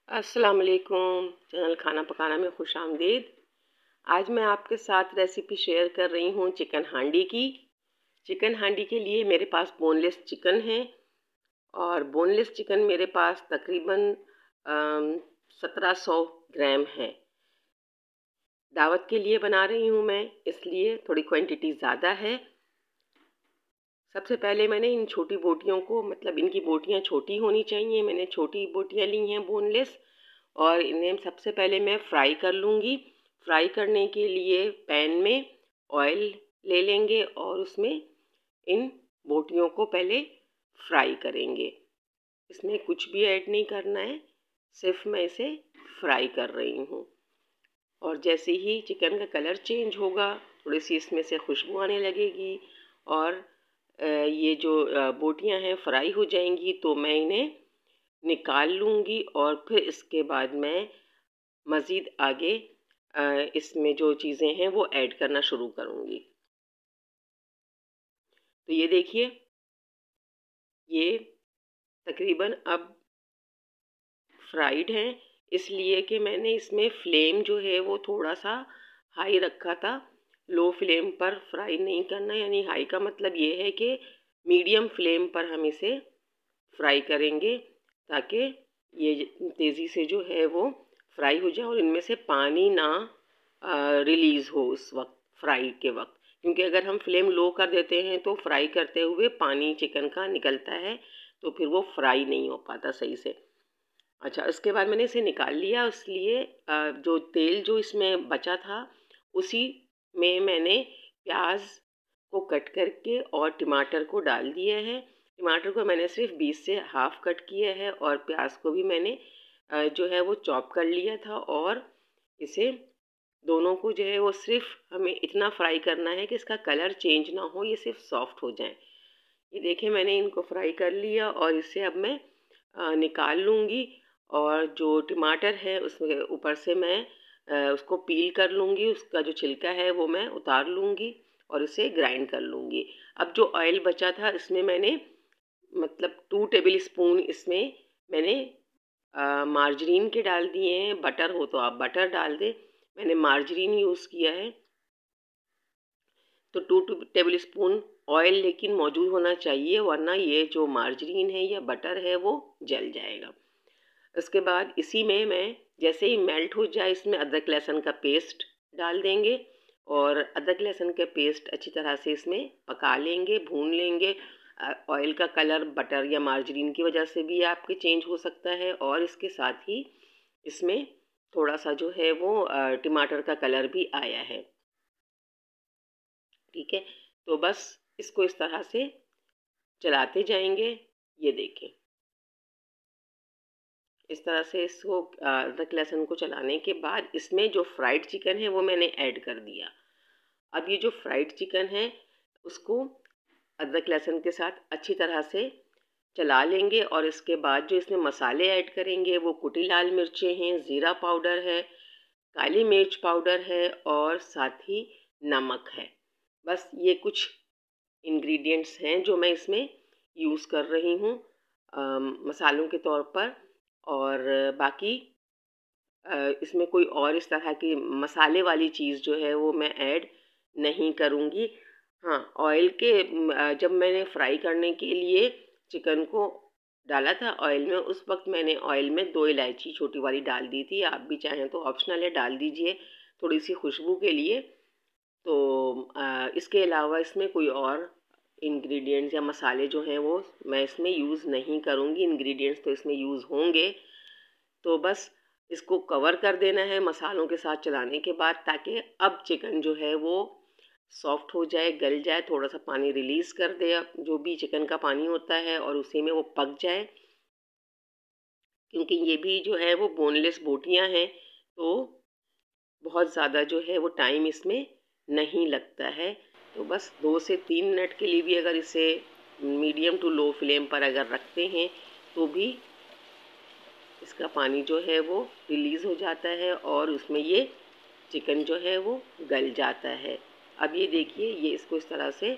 अस्सलाम वालेकुम। चैनल खाना पकाना में खुश आमदीद। आज मैं आपके साथ रेसिपी शेयर कर रही हूँ चिकन हांडी की। चिकन हांडी के लिए मेरे पास बोनलेस चिकन है और बोनलेस चिकन मेरे पास तकरीबन 1700 ग्राम है। दावत के लिए बना रही हूँ मैं, इसलिए थोड़ी क्वांटिटी ज़्यादा है। सबसे पहले मैंने इन छोटी बोटियों को, मतलब इनकी बोटियाँ छोटी होनी चाहिए, मैंने छोटी बोटियाँ ली हैं बोनलेस, और इन्हें सबसे पहले मैं फ्राई कर लूँगी। फ्राई करने के लिए पैन में ऑयल ले लेंगे और उसमें इन बोटियों को पहले फ्राई करेंगे। इसमें कुछ भी ऐड नहीं करना है, सिर्फ मैं इसे फ्राई कर रही हूँ। और जैसे ही चिकन का कलर चेंज होगा, थोड़ी सी इसमें से खुशबू आने लगेगी और ये जो बोटियां हैं फ्राई हो जाएंगी, तो मैं इन्हें निकाल लूँगी और फिर इसके बाद मैं मज़ीद आगे इसमें जो चीज़ें हैं वो ऐड करना शुरू करूँगी। तो ये देखिए, ये तकरीबन अब फ्राइड हैं, इसलिए कि मैंने इसमें फ्लेम जो है वो थोड़ा सा हाई रखा था। लो फ्लेम पर फ्राई नहीं करना, यानी हाई का मतलब ये है कि मीडियम फ्लेम पर हम इसे फ्राई करेंगे, ताकि ये तेज़ी से जो है वो फ्राई हो जाए और इनमें से पानी ना रिलीज़ हो उस वक्त, फ्राई के वक्त। क्योंकि अगर हम फ्लेम लो कर देते हैं तो फ्राई करते हुए पानी चिकन का निकलता है, तो फिर वो फ्राई नहीं हो पाता सही से। अच्छा, उसके बाद मैंने इसे निकाल लिया, इसलिए जो तेल जो इसमें बचा था उसी में मैंने प्याज को कट करके और टमाटर को डाल दिया है। टमाटर को मैंने सिर्फ 20 से हाफ कट किया है और प्याज को भी मैंने जो है वो चॉप कर लिया था, और इसे दोनों को जो है वो सिर्फ हमें इतना फ्राई करना है कि इसका कलर चेंज ना हो, ये सिर्फ सॉफ्ट हो जाए। ये देखिए, मैंने इनको फ्राई कर लिया और इसे अब मैं निकाल लूँगी। और जो टमाटर है उसके ऊपर से मैं उसको पील कर लूँगी, उसका जो छिलका है वो मैं उतार लूँगी और इसे ग्राइंड कर लूँगी। अब जो ऑयल बचा था इसमें मैंने, मतलब 2 टेबल स्पून इसमें मैंने मार्जरीन के डाल दिए हैं। बटर हो तो आप बटर डाल दें, मैंने मार्जरीन यूज़ किया है। तो 2 टेबल स्पून ऑयल लेकिन मौजूद होना चाहिए, वरना ये जो मार्जरीन है या बटर है वो जल जाएगा। उसके बाद इसी में मैं, जैसे ही मेल्ट हो जाए, इसमें अदरक लहसुन का पेस्ट डाल देंगे और अदरक लहसुन के पेस्ट अच्छी तरह से इसमें पका लेंगे, भून लेंगे। ऑयल का कलर बटर या मार्जरीन की वजह से भी आपके चेंज हो सकता है, और इसके साथ ही इसमें थोड़ा सा जो है वो टमाटर का कलर भी आया है। ठीक है, तो बस इसको इस तरह से चलाते जाएंगे। ये देखें, इस तरह से इसको अदरक लहसुन को चलाने के बाद इसमें जो फ्राइड चिकन है वो मैंने ऐड कर दिया। अब ये जो फ्राइड चिकन है उसको अदरक लहसुन के साथ अच्छी तरह से चला लेंगे, और इसके बाद जो इसमें मसाले ऐड करेंगे वो कुटी लाल मिर्चें हैं, ज़ीरा पाउडर है, काली मिर्च पाउडर है और साथ ही नमक है। बस ये कुछ इंग्रेडिएंट्स हैं जो मैं इसमें यूज़ कर रही हूँ मसालों के तौर पर। और बाकी इसमें कोई और इस तरह की मसाले वाली चीज़ जो है वो मैं ऐड नहीं करूँगी। हाँ, ऑयल के जब मैंने फ्राई करने के लिए चिकन को डाला था ऑयल में, उस वक्त मैंने ऑयल में 2 इलायची छोटी वाली डाल दी थी। आप भी चाहें तो ऑप्शनल है, डाल दीजिए थोड़ी सी खुशबू के लिए। तो इसके अलावा इसमें कोई और इंग्रेडिएंट्स या मसाले जो हैं वो मैं इसमें यूज़ नहीं करूँगी। इंग्रेडिएंट्स तो इसमें यूज़ होंगे, तो बस इसको कवर कर देना है मसालों के साथ चलाने के बाद, ताकि अब चिकन जो है वो सॉफ्ट हो जाए, गल जाए, थोड़ा सा पानी रिलीज़ कर दे, अब जो भी चिकन का पानी होता है, और उसी में वो पक जाए। क्योंकि ये भी जो है वो बोनलेस बोटियां हैं, तो बहुत ज़्यादा जो है वो टाइम इसमें नहीं लगता है। तो बस 2 से 3 मिनट के लिए भी अगर इसे मीडियम टू लो फ्लेम पर अगर रखते हैं, तो भी इसका पानी जो है वो रिलीज़ हो जाता है और उसमें ये चिकन जो है वो गल जाता है। अब ये देखिए, ये इसको इस तरह से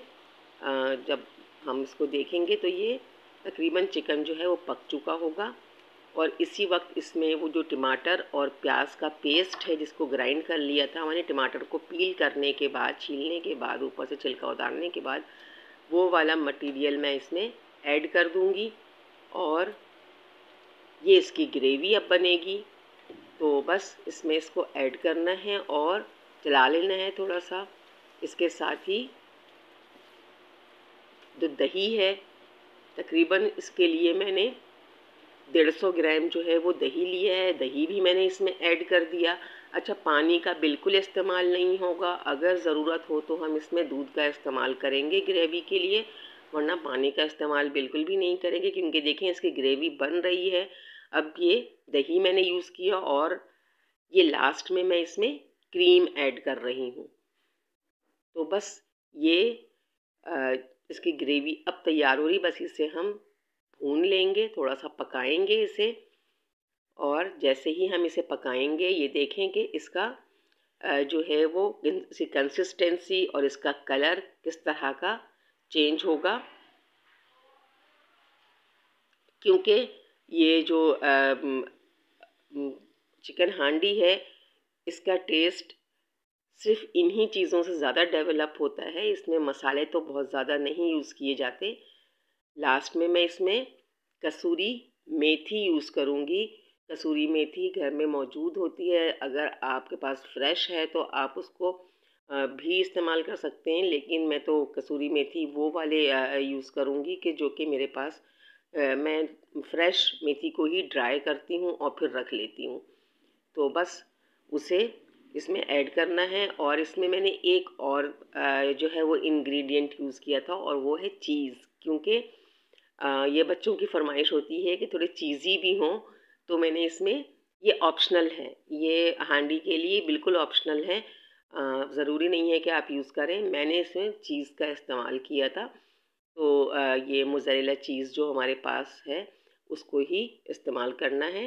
जब हम इसको देखेंगे तो ये तकरीबन चिकन जो है वो पक चुका होगा। और इसी वक्त इसमें वो जो टमाटर और प्याज का पेस्ट है जिसको ग्राइंड कर लिया था मैंने, टमाटर को पील करने के बाद, छीलने के बाद, ऊपर से छिलका उतारने के बाद, वो वाला मटेरियल मैं इसमें ऐड कर दूंगी और ये इसकी ग्रेवी अब बनेगी। तो बस इसमें इसको ऐड करना है और चला लेना है थोड़ा सा। इसके साथ ही जो दही है, तकरीबन इसके लिए मैंने 150 ग्राम जो है वो दही लिया है, दही भी मैंने इसमें ऐड कर दिया। अच्छा, पानी का बिल्कुल इस्तेमाल नहीं होगा, अगर ज़रूरत हो तो हम इसमें दूध का इस्तेमाल करेंगे ग्रेवी के लिए, वरना पानी का इस्तेमाल बिल्कुल भी नहीं करेंगे, क्योंकि देखें इसकी ग्रेवी बन रही है। अब ये दही मैंने यूज़ किया और ये लास्ट में मैं इसमें क्रीम ऐड कर रही हूँ। तो बस ये इसकी ग्रेवी अब तैयार हो रही, बस इसे हम भून लेंगे, थोड़ा सा पकाएंगे इसे। और जैसे ही हम इसे पकाएंगे ये देखें कि इसका जो है वो इसकी कंसिस्टेंसी और इसका कलर किस तरह का चेंज होगा, क्योंकि ये जो चिकन हांडी है इसका टेस्ट सिर्फ इन्हीं चीज़ों से ज़्यादा डेवलप होता है। इसमें मसाले तो बहुत ज़्यादा नहीं यूज़ किए जाते। लास्ट में मैं इसमें कसूरी मेथी यूज़ करूँगी। कसूरी मेथी घर में मौजूद होती है, अगर आपके पास फ्रेश है तो आप उसको भी इस्तेमाल कर सकते हैं, लेकिन मैं तो कसूरी मेथी वो वाले यूज़ करूँगी कि जो कि मेरे पास मैं फ्रेश मेथी को ही ड्राई करती हूँ और फिर रख लेती हूँ। तो बस उसे इसमें ऐड करना है। और इसमें मैंने एक और जो है वो इंग्रेडिएंट यूज़ किया था और वो है चीज़, क्योंकि ये बच्चों की फरमाइश होती है कि थोड़े चीज़ी भी हों, तो मैंने इसमें, ये ऑप्शनल है, ये हांडी के लिए बिल्कुल ऑप्शनल है, ज़रूरी नहीं है कि आप यूज़ करें। मैंने इसमें चीज़ का इस्तेमाल किया था, तो ये मोज़रेला चीज़ जो हमारे पास है उसको ही इस्तेमाल करना है।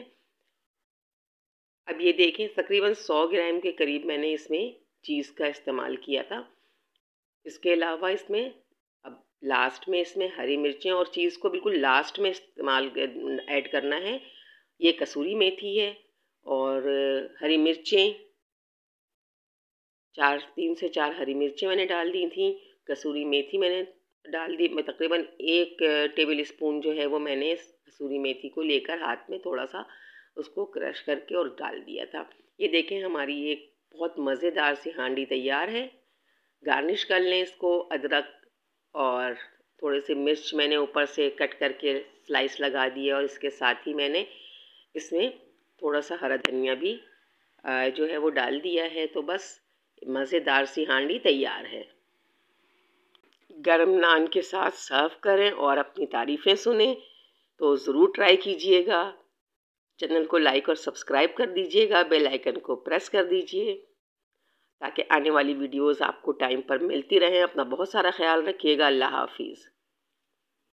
अब ये देखें तकरीबन 100 ग्राम के करीब मैंने इसमें चीज़ का इस्तेमाल किया था। इसके अलावा इसमें अब लास्ट में इसमें हरी मिर्चें, और चीज़ को बिल्कुल लास्ट में इस्तेमाल ऐड करना है। ये कसूरी मेथी है और हरी मिर्चें, 3 से 4 हरी मिर्चें मैंने डाल दी थी। कसूरी मेथी मैंने डाल दी, मैं तकरीबन 1 टेबल स्पून जो है वो मैंने इस कसूरी मेथी को लेकर हाथ में थोड़ा सा उसको क्रश करके और डाल दिया था। ये देखें हमारी एक बहुत मज़ेदार सी हांडी तैयार है। गार्निश कर लें इसको, अदरक और थोड़े से मिर्च मैंने ऊपर से कट करके स्लाइस लगा दिए, और इसके साथ ही मैंने इसमें थोड़ा सा हरा धनिया भी जो है वो डाल दिया है। तो बस मज़ेदार सी हांडी तैयार है। गरम नान के साथ सर्व करें और अपनी तारीफ़ें सुनें, तो ज़रूर ट्राई कीजिएगा। चैनल को लाइक और सब्सक्राइब कर दीजिएगा, बेल आइकन को प्रेस कर दीजिए ताकि आने वाली वीडियोज़ आपको टाइम पर मिलती रहें। अपना बहुत सारा ख्याल रखिएगा। अल्लाह हाफिज़।